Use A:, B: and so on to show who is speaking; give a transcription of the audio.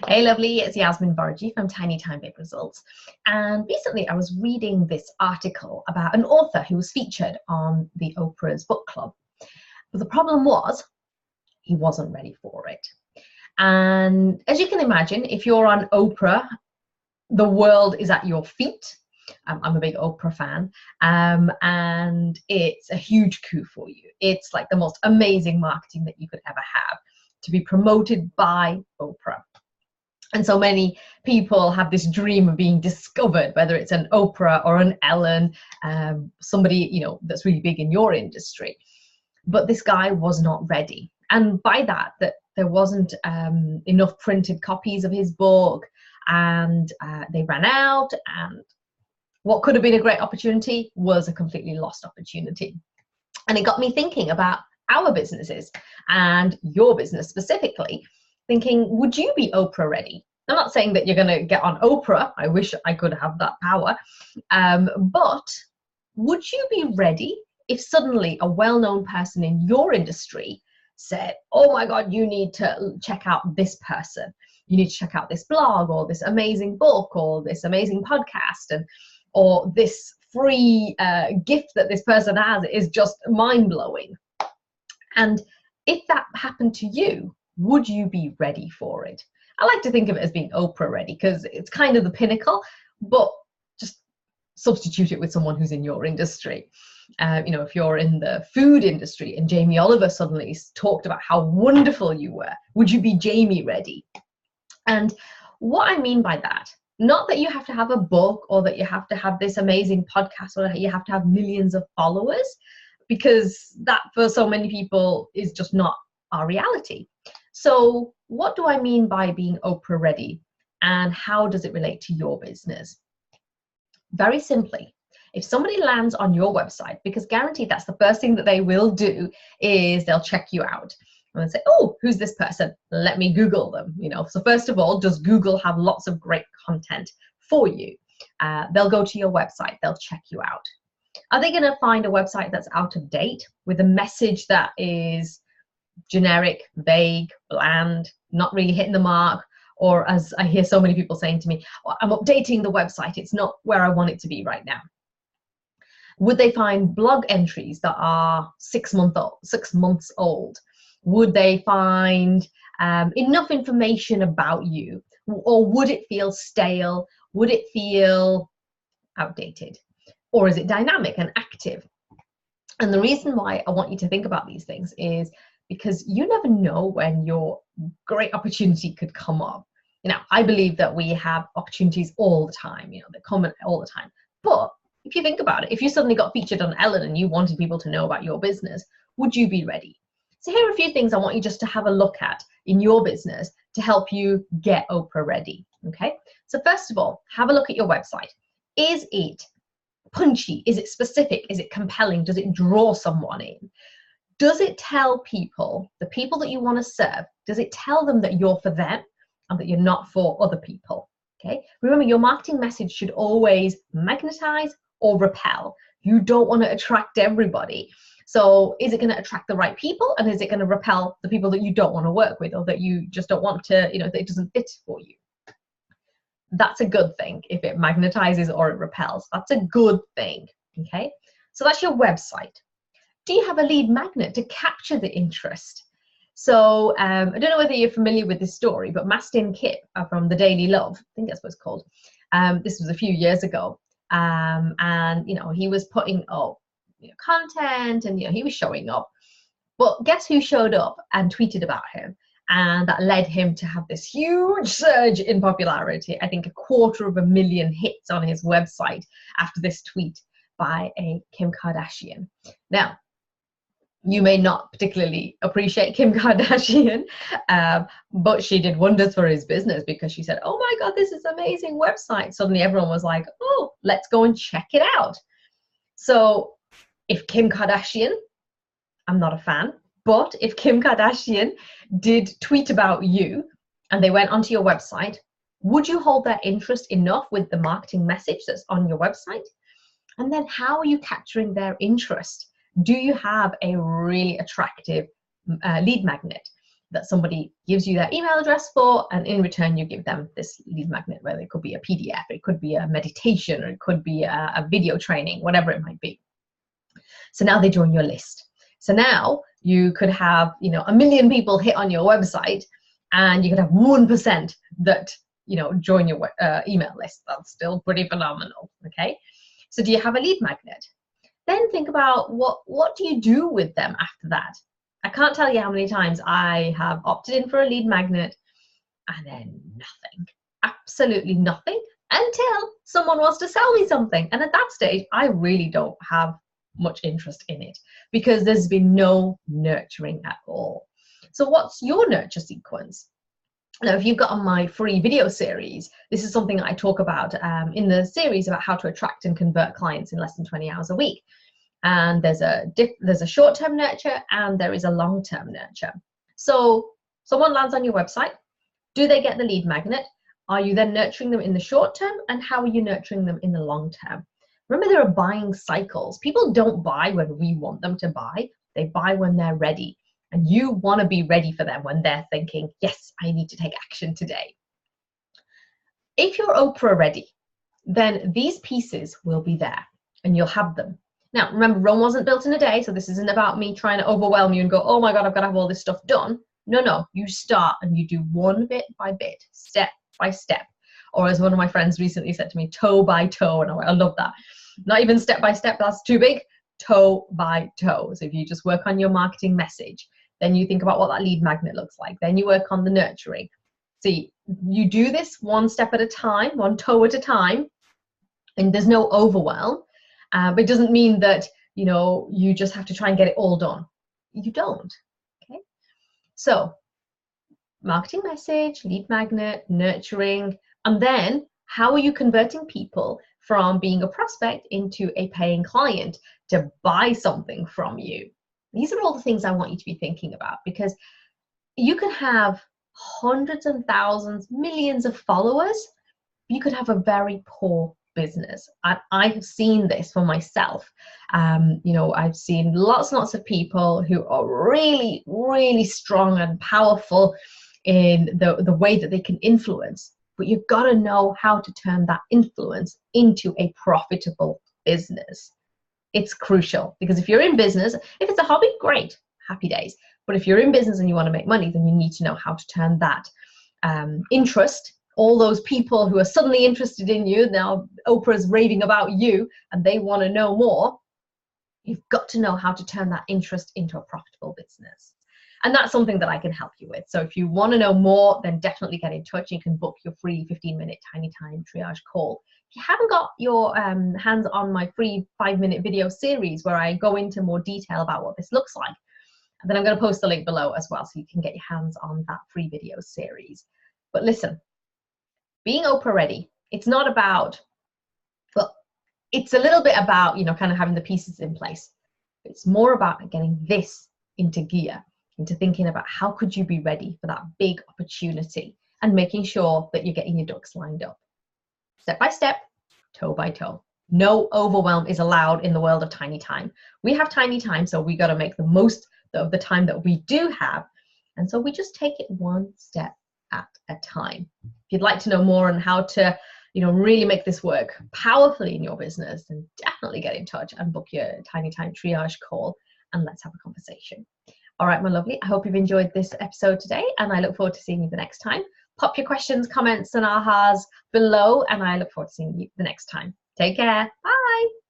A: Hey lovely, it's Yasmin from Tiny Time Big Results. And recently I was reading this article about an author who was featured on the Oprah's book club. But the problem was, he wasn't ready for it. And as you can imagine, if you're on Oprah, the world is at your feet. I'm a big Oprah fan, and it's a huge coup for you. It's like the most amazing marketing that you could ever have, to be promoted by Oprah. And so many people have this dream of being discovered, whether it's an Oprah or an Ellen, somebody that's really big in your industry. But this guy was not ready, and by that there wasn't enough printed copies of his book, and they ran out, and what could have been a great opportunity was a completely lost opportunity. And it got me thinking about our businesses and your business specifically, thinking, would you be Oprah ready? I'm not saying that you're going to get on Oprah. I wish I could have that power. But would you be ready if suddenly a well-known person in your industry said, oh my God, you need to check out this person. You need to check out this blog or this amazing book or this amazing podcast, or this free gift that this person has is just mind-blowing. And if that happened to you, would you be ready for it? I like to think of it as being Oprah ready, because it's kind of the pinnacle, but just substitute it with someone who's in your industry. If you're in the food industry and Jamie Oliver suddenly talked about how wonderful you were, would you be Jamie ready? And what I mean by that, not that you have to have a book or that you have to have this amazing podcast or that you have to have millions of followers, because that for so many people is just not our reality. So what do I mean by being Oprah ready, and how does it relate to your business? Very simply, if somebody lands on your website, because guaranteed that's the first thing that they will do, is they'll check you out and they'll say, oh, who's this person? Let me Google them. So first of all, does Google have lots of great content for you? They'll go to your website, they'll check you out. Are they going to find a website that's out of date with a message that is generic, vague, bland, not really hitting the mark? Or, as I hear so many people saying to me, oh, I'm updating the website, it's not where I want it to be right now. Would they find blog entries that are 6 months old? Would they find enough information about you? Or would it feel stale? Would it feel outdated? Or is it dynamic and active? And the reason why I want you to think about these things is because you never know when your great opportunity could come up. I believe that we have opportunities all the time, they come in all the time. But if you think about it, if you suddenly got featured on Ellen and you wanted people to know about your business, would you be ready? So here are a few things I want you just to have a look at in your business to help you get Oprah ready, okay? So first of all, have a look at your website. Is it punchy? Is it specific? Is it compelling? Does it draw someone in? Does it tell people, the people that you want to serve, does it tell them that you're for them and that you're not for other people? Okay. Remember, your marketing message should always magnetize or repel. You don't want to attract everybody. So is it going to attract the right people, and is it going to repel the people that you don't want to work with, or that you just don't want to, that it doesn't fit for you? That's a good thing. If it magnetizes or it repels, that's a good thing. Okay. So that's your website. Do you have a lead magnet to capture the interest? So I don't know whether you're familiar with this story, but Mastin Kipp from The Daily Love, I think that's what it's called. This was a few years ago. And he was putting up content, and he was showing up. But guess who showed up and tweeted about him? And that led him to have this huge surge in popularity. I think 250,000 hits on his website after this tweet by a Kim Kardashian. Now, you may not particularly appreciate Kim Kardashian, but she did wonders for his business, because she said, oh my God, this is an amazing website. Suddenly everyone was like, oh, let's go and check it out. So if Kim Kardashian, I'm not a fan, but if Kim Kardashian did tweet about you and they went onto your website, would you hold their interest enough with the marketing message that's on your website? And then how are you capturing their interest? Do you have a really attractive lead magnet? that somebody gives you their email address for, and in return you give them this lead magnet, whether it could be a PDF, it could be a meditation, or it could be a video training, whatever it might be. So now they join your list. So now you could have, you know, 1 million people hit on your website, and you could have 1% that, you know, join your email list. That's still pretty phenomenal. Okay, so do you have a lead magnet? Then think about what do you do with them after that? I can't tell you how many times I have opted in for a lead magnet and then nothing, absolutely nothing, until someone wants to sell me something. And at that stage, I really don't have much interest in it because there's been no nurturing at all. So what's your nurture sequence? Now, if you've got on my free video series, this is something I talk about in the series about how to attract and convert clients in less than 20 hours a week. And there's a short-term nurture and there is a long-term nurture. So someone lands on your website. Do they get the lead magnet? Are you then nurturing them in the short term? And how are you nurturing them in the long term? Remember, there are buying cycles. People don't buy when we want them to buy. They buy when they're ready. And you want to be ready for them when they're thinking, yes, I need to take action today. If you're Oprah ready, then these pieces will be there and you'll have them. Now, remember, Rome wasn't built in a day, so this isn't about me trying to overwhelm you and go, oh my God, I've got to have all this stuff done. No, you start and you do one bit by bit, step by step. Or as one of my friends recently said to me, toe by toe, and I love that. Not even step by step, that's too big, toe by toe. So if you just work on your marketing message, then you think about what that lead magnet looks like. Then you work on the nurturing. See, you do this one step at a time, one toe at a time, and there's no overwhelm. But it doesn't mean that, you know, you just have to try and get it all done. You don't. Okay. So marketing message, lead magnet, nurturing, and then how are you converting people from being a prospect into a paying client to buy something from you? These are all the things I want you to be thinking about, because you can have hundreds and thousands, millions of followers. You could have a very poor business. I have seen this for myself. You know, I've seen lots and lots of people who are really, really strong and powerful in the way that they can influence, but you've got to know how to turn that influence into a profitable business. It's crucial, because if you're in business, if it's a hobby, great, happy days. But if you're in business and you want to make money, then you need to know how to turn that interest, all those people who are suddenly interested in you, now Oprah's raving about you and they want to know more, you've got to know how to turn that interest into a profitable business. And that's something that I can help you with. So if you want to know more, then definitely get in touch. You can book your free 15-minute Tiny Time Triage call. If you haven't got your hands on my free 5-minute video series where I go into more detail about what this looks like, then I'm going to post the link below as well, so you can get your hands on that free video series. But listen, being Oprah ready, it's not about, well, it's a little bit about, you know, kind of having the pieces in place. It's more about getting this into gear, into thinking about how could you be ready for that big opportunity and making sure that you're getting your ducks lined up. Step by step, toe by toe. No overwhelm is allowed in the world of tiny time. We have tiny time, so we got to make the most of the time that we do have. And so we just take it one step at a time. If you'd like to know more on how to, you know, really make this work powerfully in your business, then definitely get in touch and book your Tiny Time Triage call and let's have a conversation. All right, my lovely, I hope you've enjoyed this episode today and I look forward to seeing you the next time. Pop your questions, comments and ahas below and I look forward to seeing you the next time. Take care. Bye.